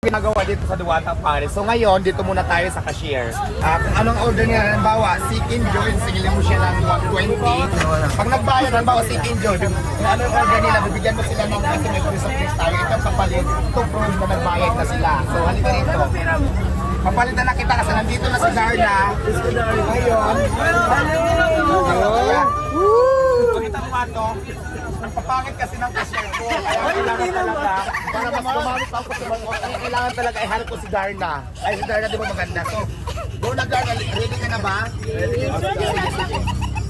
Ginagawa dito sa Diwata Paris. So ngayon, dito muna tayo sa cashier. Kung anong order niya, halimbawa, Chicken Joe, singilin mo siya ng 120. Pag nagbayad, halimbawa, Chicken Joe, kung anong order nila, bibigyan mo sila ng kasi may piece of fish tayo. Ito kapalit, ito proof na nagbayad na sila. So halika rito. Papalitan na kita kasi nandito na si Darna. Ngayon. Pakita mo ba ito? Nagpapangit kasi ng cashier ko. Kaya kailangan talaga, para mas gumamit pa ako sa mga kailangan talaga ay harap ko si Darna. Ay si Darna di ba maganda? So, go na Darna, ready ka na ba?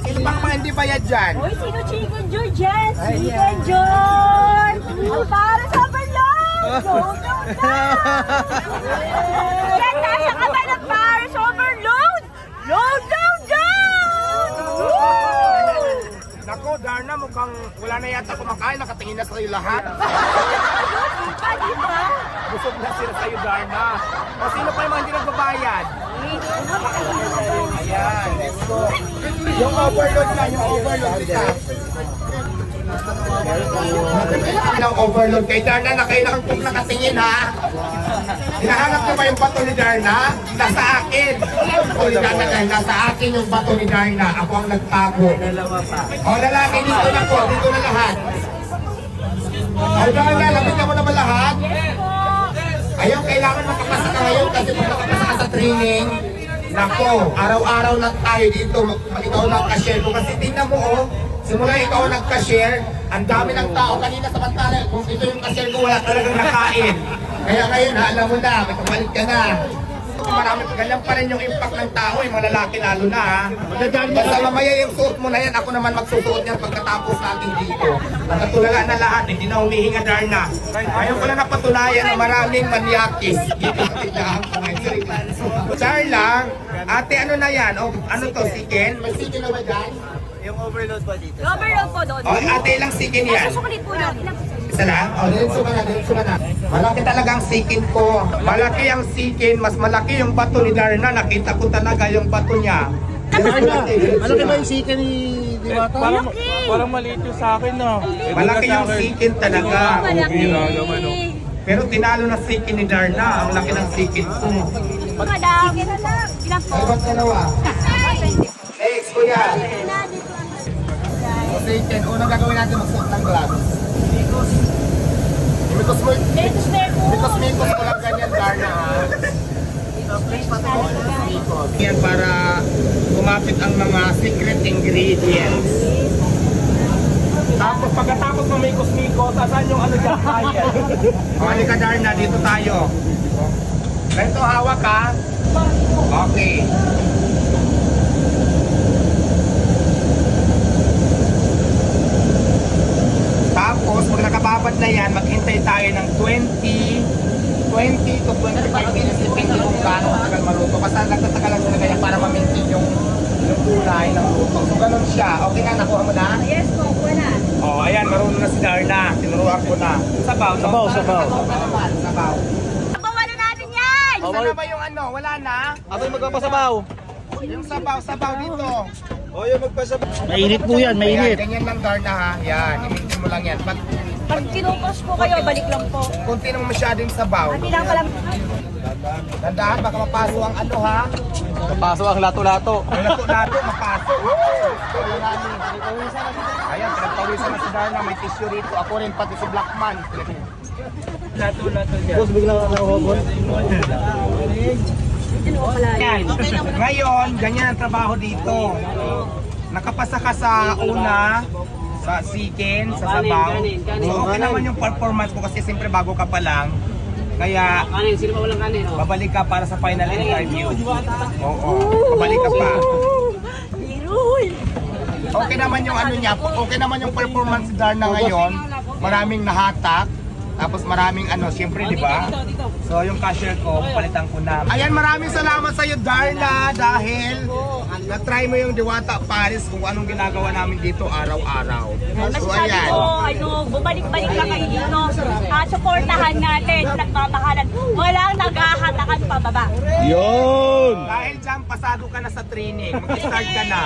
Sino pang mga hindi bayad dyan? Uy, sino Chicken Joy dyan? Chicken Joy! Ang para sa overload! Go, go, go! Yan, nasa ka ba ng para sa overload? Load, load, load! Nako, Darna, mukhang wala na yata kumakain. Nakatingin na sa'yo lahat. Di ba? Busog na sila sa'yo, Darna. O sino pa yung mga hindi nagbabayad? Ayan, let's go. Yung overload na, yung overload kita. Ang overload kay Darna na kailangan kong nakatingin ha. Hinahanap ko ba yung bato ni Darna? Nasa akin. Nasa akin yung bato ni Darna. Ako ang nagtago. O lalaki, dito na po. Dito na lahat. O Darna, lapit ka mo naman lahat. Ayaw, kailangan makapasa ka ngayon kasi kung makapasa ka sa training, nako, araw-araw lang tayo dito. Ikaw lang cashier ko. Kasi tingnan mo, oh, simula ikaw nag-cashier, ang dami ng tao. Kanina samantala, kung ito yung cashier ko, wala talagang nakain. Kaya ngayon, alam mo na, may kapalit ka na. Marami, ganyan pa rin yung impact ng tao, yung mga lalaki lalo na ha. Basta mamaya yung suot mo na yan, ako naman magsusuot yan pagkatapos natin dito. Nakatulala na lahat, hindi na humihinga Darna. Ayaw ko lang napatunayan na maraming manyakis. Darla, ate ano na yan? O, ano to, chicken? May chicken na ba dyan? Yung overload pa dito. Overload po doon. O, ate ilang chicken yan? Susukulit po yun. Isa lang? O, diretso ka na. Malaki talaga ang sikin ko. Malaki ang sikin, mas malaki yung bato ni Darna. Nakita ko talaga yung bato niya. Malaki ba yung sika ni Diwata? Parang maliit yung sa akin, no? Malaki yung sikin talaga. Malaki. Pero tinalo na sikin ni Darna. Ang laki ng sikin ko. Madami na lang. Ilan po? Ay, ba't dalawa? Next, kuya. O, sikin. Unang gagawin natin magsuot ng gloves. Let's start po. Mikos ko lang ganyan, Darna ha. Yan para kumapit ang mga secret ingredients. Tapos pagkatapos ng mikos-mikos, asan yung ano dyan kaya? O, halika Darna, dito tayo. Ganito hawak ha. Okay. Tapos, pag nakababad na yan, maghintay tayo ng 20 to 25 minutes depende kung gaano matagal maluto. Basta nagtatagal lang sila kaya para ma-maintain yung kulay ng luto. So, ganun siya. Okay na, nakuha mo na? Yes po, wala. Oh, ayan, marunong na si Darna. Tinuruan ko na. Sabaw, no? Sabaw. Sabaw. Sabawan na natin yan! Isa na ba yung ano? Wala na? Ako yung magpapasabaw. Yung sabaw dito. O yung magpasabaw. Mainit po yan, Ayan, mainit. ganyan lang Darna ha. Yan, i-maintain mo lang yan. Pag kinukos po kayo, balik lang po. Kunti naman masyadong sabaw. Hindi lang pala. Tandaan, baka mapaso ang ano ha. Kapaso ang lato-lato. Ang lato-lato, mapaso. Ayan, pinagpawisan na si Darna. May tissue rito. Ako rin, pati si Blackman. Lato-lato dyan. Boss, bigla ka nakahobon. Ayan. Ngayon, ganyan ang trabaho dito. Nakapasa ka sa una, sa chicken, sa sabaw. So okay naman yung performance mo kasi siyempre bago ka pa lang. Kaya Kanin, sino pa walang kanin? Oh. babalik ka para sa final interview. Oo, babalik ka pa. Biruy! Okay naman yung ano niya, okay naman yung performance ni Darna ngayon. Maraming nahatak. Tapos maraming ano, siyempre di ba? So yung cashier ko, palitan ko na. Ayan, maraming salamat sa iyo Darna dahil na-try mo yung Diwata Paris kung anong ginagawa namin dito araw-araw. So Masasabi ayan. ko, bumalik-balik lang kayo dito. Supportahan natin, nagmamahalan. Walang naghahatakan pababa. Yun! Dahil dyan, pasado ka na sa training. Mag-start ka na.